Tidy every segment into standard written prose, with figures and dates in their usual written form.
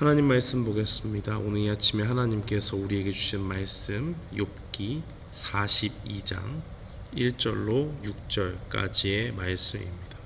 하나님 말씀 보겠습니다. 오늘 이 아침에 하나님께서 우리에게 주신 말씀 욥기 42장 1절로 6절까지의 말씀입니다.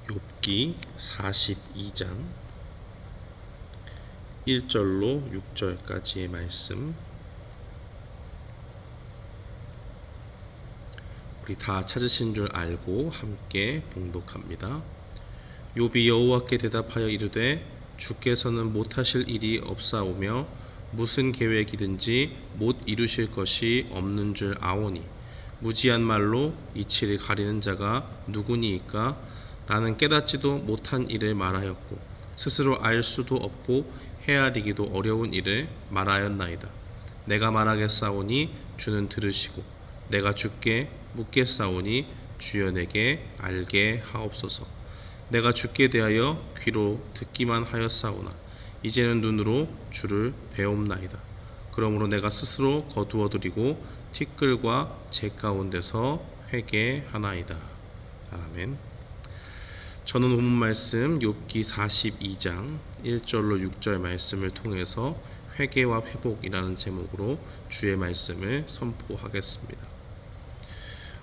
욥기 42장 1절로 6절까지의 말씀, 우리 다 찾으신 줄 알고 함께 봉독합니다. 욥이 여호와께 대답하여 이르되 주께서는 못하실 일이 없사오며 무슨 계획이든지 못 이루실 것이 없는 줄 아오니 무지한 말로 이치를 가리는 자가 누구니이까. 나는 깨닫지도 못한 일을 말하였고 스스로 알 수도 없고 헤아리기도 어려운 일을 말하였나이다. 내가 말하겠사오니 주는 들으시고 내가 주께 묻겠사오니 주여 내게 알게 하옵소서. 내가 주께 대하여 귀로 듣기만 하였사오나 이제는 눈으로 주를 배옵나이다. 그러므로 내가 스스로 거두어드리고 티끌과 재 가운데서 회개하나이다. 아멘. 저는 본문 말씀 욥기 42장 1절로 6절 말씀을 통해서 회개와 회복이라는 제목으로 주의 말씀을 선포하겠습니다.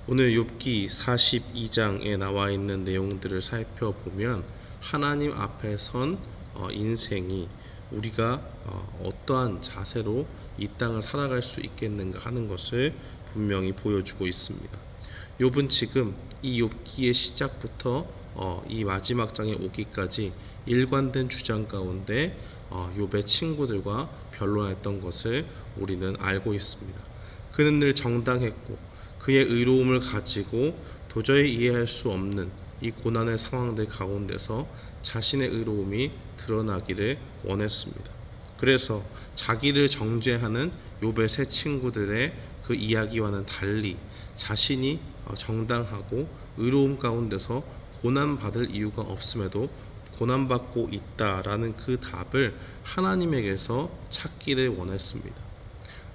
오늘 욥기 42장에 나와 있는 내용들을 살펴보면 하나님 앞에 선 인생이 우리가 어떠한 자세로 이 땅을 살아갈 수 있겠는가 하는 것을 분명히 보여주고 있습니다. 욥은 지금 이 욥기의 시작부터 이 마지막 장에 오기까지 일관된 주장 가운데 욥의 친구들과 변론했던 것을 우리는 알고 있습니다. 그는 늘 정당했고 그의 의로움을 가지고 도저히 이해할 수 없는 이 고난의 상황들 가운데서 자신의 의로움이 드러나기를 원했습니다. 그래서 자기를 정죄하는 욥의 세 친구들의 그 이야기와는 달리 자신이 정당하고 의로움 가운데서 고난받을 이유가 없음에도 고난받고 있다라는 그 답을 하나님에게서 찾기를 원했습니다.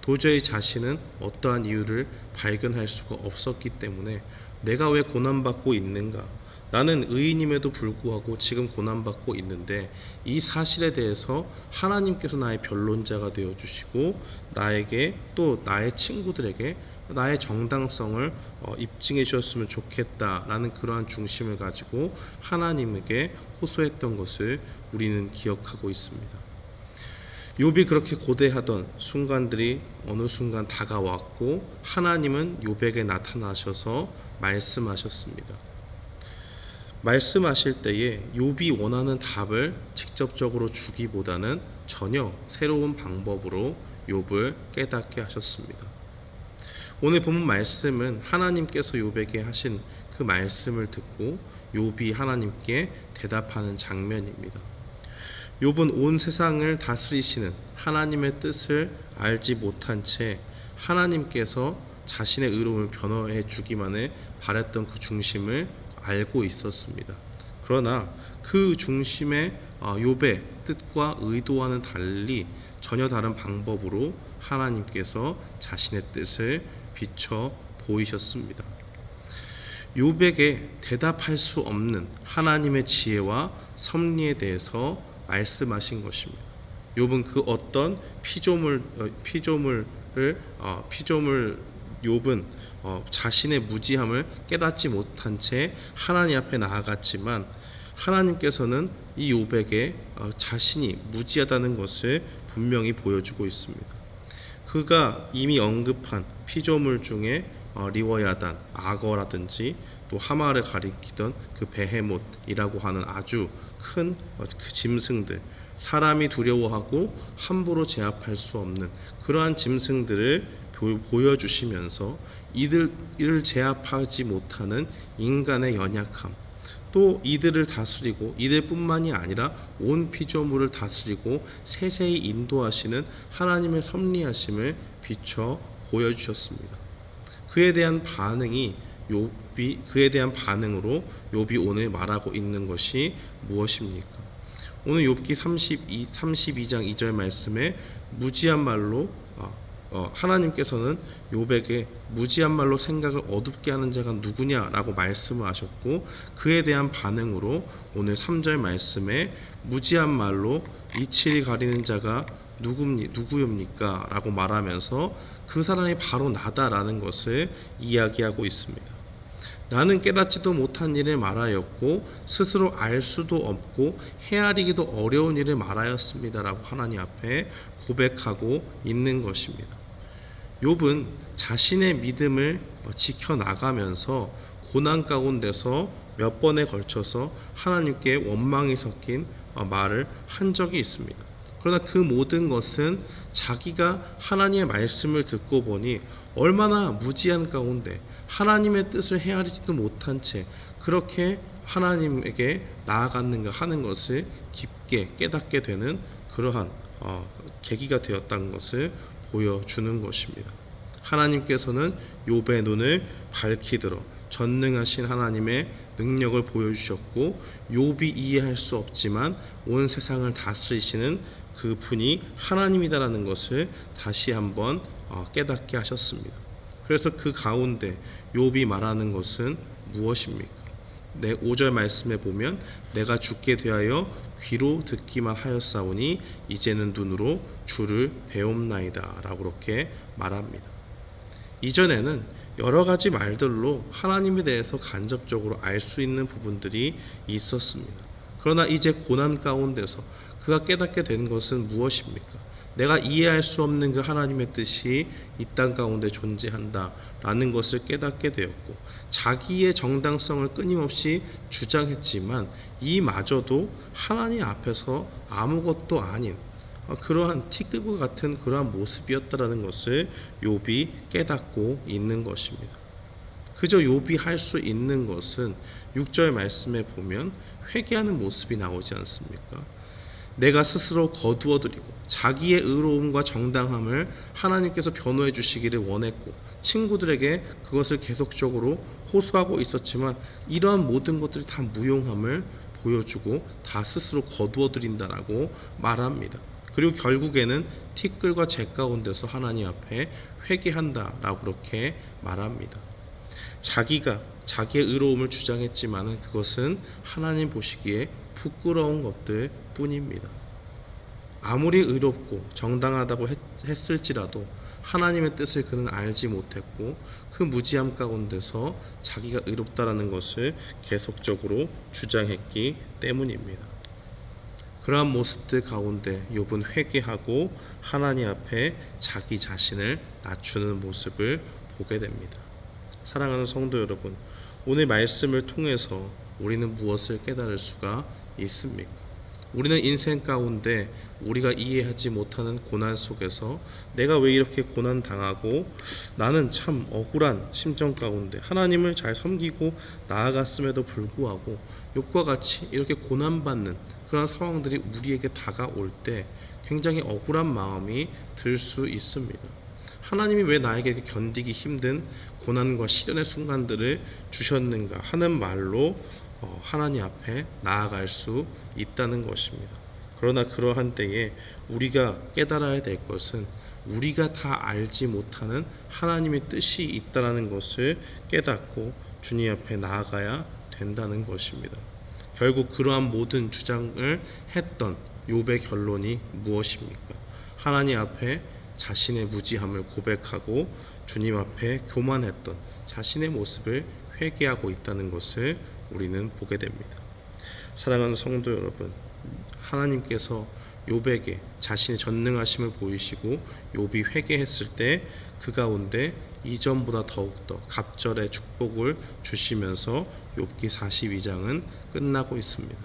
도저히 자신은 어떠한 이유를 발견할 수가 없었기 때문에 내가 왜 고난받고 있는가? 나는 의인임에도 불구하고 지금 고난받고 있는데 이 사실에 대해서 하나님께서 나의 변론자가 되어주시고 나에게 또 나의 친구들에게 나의 정당성을 입증해 주셨으면 좋겠다라는 그러한 중심을 가지고 하나님에게 호소했던 것을 우리는 기억하고 있습니다. 욥이 그렇게 고대하던 순간들이 어느 순간 다가왔고 하나님은 욥에게 나타나셔서 말씀하셨습니다. 말씀하실 때에 욥이 원하는 답을 직접적으로 주기보다는 전혀 새로운 방법으로 욥을 깨닫게 하셨습니다. 오늘 본문 말씀은 하나님께서 욥에게 하신 그 말씀을 듣고 욥이 하나님께 대답하는 장면입니다. 욥은 온 세상을 다스리시는 하나님의 뜻을 알지 못한 채 하나님께서 자신의 의로움을 변호해 주기만을 바랬던 그 중심을 알고 있었습니다. 그러나 그 중심의 욥의 뜻과 의도와는 달리 전혀 다른 방법으로 하나님께서 자신의 뜻을 비춰 보이셨습니다. 욥에게 대답할 수 없는 하나님의 지혜와 섭리에 대해서 말씀하신 것입니다. 욥은 그 어떤 욥은 자신의 무지함을 깨닫지 못한 채 하나님 앞에 나아갔지만 하나님께서는 이 욥에게 자신이 무지하다는 것을 분명히 보여주고 있습니다. 그가 이미 언급한 피조물 중에 리워야단, 악어라든지 또 하마를 가리키던 그 베헤못이라고 하는 아주 큰 그 짐승들, 사람이 두려워하고 함부로 제압할 수 없는 그러한 짐승들을 보여주시면서 이를 제압하지 못하는 인간의 연약함, 또 이들을 다스리고 이들뿐만이 아니라 온 피조물을 다스리고 세세히 인도하시는 하나님의 섭리하심을 비춰 보여주셨습니다. 그에 대한 반응으로 욥이 오늘 말하고 있는 것이 무엇입니까? 오늘 욥기 32장 2절 말씀에 무지한 말로 하나님께서는 욥에게 무지한 말로 생각을 어둡게 하는 자가 누구냐라고 말씀을 하셨고, 그에 대한 반응으로 오늘 3절 말씀에 무지한 말로 이치를 가리는 자가 누구입니까? 라고 말하면서 그 사람이 바로 나다라는 것을 이야기하고 있습니다. 나는 깨닫지도 못한 일을 말하였고 스스로 알 수도 없고 헤아리기도 어려운 일을 말하였습니다라고 하나님 앞에 고백하고 있는 것입니다. 욥은 자신의 믿음을 지켜나가면서 고난 가운데서 몇 번에 걸쳐서 하나님께 원망이 섞인 말을 한 적이 있습니다. 그러나 그 모든 것은 자기가 하나님의 말씀을 듣고 보니 얼마나 무지한 가운데 하나님의 뜻을 헤아리지도 못한 채 그렇게 하나님에게 나아갔는가 하는 것을 깊게 깨닫게 되는 그러한 계기가 되었다는 것을 보여주는 것입니다. 하나님께서는 욥의 눈을 밝히 들어 전능하신 하나님의 능력을 보여주셨고, 욥이 이해할 수 없지만 온 세상을 다스리시는 그 분이 하나님이다라는 것을 다시 한번 깨닫게 하셨습니다. 그래서 그 가운데 욥이 말하는 것은 무엇입니까? 5절 말씀에 보면 내가 죽게 되하여 귀로 듣기만 하였사오니 이제는 눈으로 주를 배움나이다 라고 그렇게 말합니다. 이전에는 여러 가지 말들로 하나님에 대해서 간접적으로 알 수 있는 부분들이 있었습니다. 그러나 이제 고난 가운데서 그가 깨닫게 된 것은 무엇입니까? 내가 이해할 수 없는 그 하나님의 뜻이 이 땅 가운데 존재한다 라는 것을 깨닫게 되었고, 자기의 정당성을 끊임없이 주장했지만 이마저도 하나님 앞에서 아무것도 아닌 그러한 티끌과 같은 그러한 모습이었다라는 것을 욥이 깨닫고 있는 것입니다. 그저 욥이 할 수 있는 것은 6절 말씀에 보면 회개하는 모습이 나오지 않습니까? 내가 스스로 거두어드리고 자기의 의로움과 정당함을 하나님께서 변호해 주시기를 원했고 친구들에게 그것을 계속적으로 호소하고 있었지만 이러한 모든 것들이 다 무용함을 보여주고 다 스스로 거두어드린다라고 말합니다. 그리고 결국에는 티끌과 재 가운데서 하나님 앞에 회개한다라고 그렇게 말합니다. 자기가 자기의 의로움을 주장했지만은 그것은 하나님 보시기에 부끄러운 것들 뿐입니다. 아무리 의롭고 정당하다고 했을지라도 하나님의 뜻을 그는 알지 못했고 그 무지함 가운데서 자기가 의롭다라는 것을 계속적으로 주장했기 때문입니다. 그러한 모습들 가운데 욥은 회개하고 하나님 앞에 자기 자신을 낮추는 모습을 보게 됩니다. 사랑하는 성도 여러분, 오늘 말씀을 통해서 우리는 무엇을 깨달을 수가 있습니까? 우리는 인생 가운데 우리가 이해하지 못하는 고난 속에서 내가 왜 이렇게 고난 당하고 나는 참 억울한 심정 가운데 하나님을 잘 섬기고 나아갔음에도 불구하고 욥과 같이 이렇게 고난받는 그런 상황들이 우리에게 다가올 때 굉장히 억울한 마음이 들 수 있습니다. 하나님이 왜 나에게 이렇게 견디기 힘든 고난과 시련의 순간들을 주셨는가 하는 말로 하나님 앞에 나아갈 수 있다는 것입니다. 그러나 그러한 때에 우리가 깨달아야 될 것은 우리가 다 알지 못하는 하나님의 뜻이 있다는 것을 깨닫고 주님 앞에 나아가야 된다는 것입니다. 결국 그러한 모든 주장을 했던 욥의 결론이 무엇입니까? 하나님 앞에 자신의 무지함을 고백하고 주님 앞에 교만했던 자신의 모습을 회개하고 있다는 것을 우리는 보게 됩니다. 사랑하는 성도 여러분, 하나님께서 욥에게 자신의 전능하심을 보이시고 욥이 회개했을 때 그 가운데 이전보다 더욱더 갑절의 축복을 주시면서 욥기 42장은 끝나고 있습니다.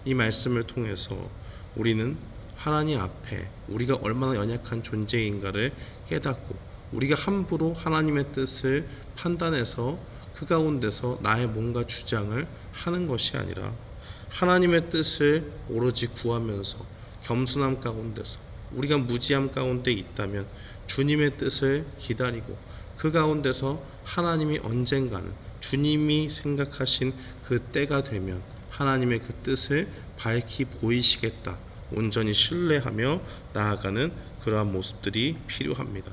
이 말씀을 통해서 우리는 하나님 앞에 우리가 얼마나 연약한 존재인가를 깨닫고 우리가 함부로 하나님의 뜻을 판단해서 그 가운데서 나의 뭔가 주장을 하는 것이 아니라 하나님의 뜻을 오로지 구하면서 겸손함 가운데서 우리가 무지함 가운데 있다면 주님의 뜻을 기다리고 그 가운데서 하나님이 언젠가는 주님이 생각하신 그 때가 되면 하나님의 그 뜻을 밝히 보이시겠다 온전히 신뢰하며 나아가는 그러한 모습들이 필요합니다.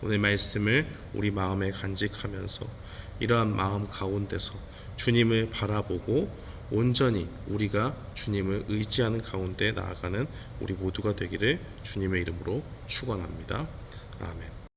오늘 말씀을 우리 마음에 간직하면서 이러한 마음 가운데서 주님을 바라보고 온전히 우리가 주님을 의지하는 가운데 나아가는 우리 모두가 되기를 주님의 이름으로 축원합니다. 아멘.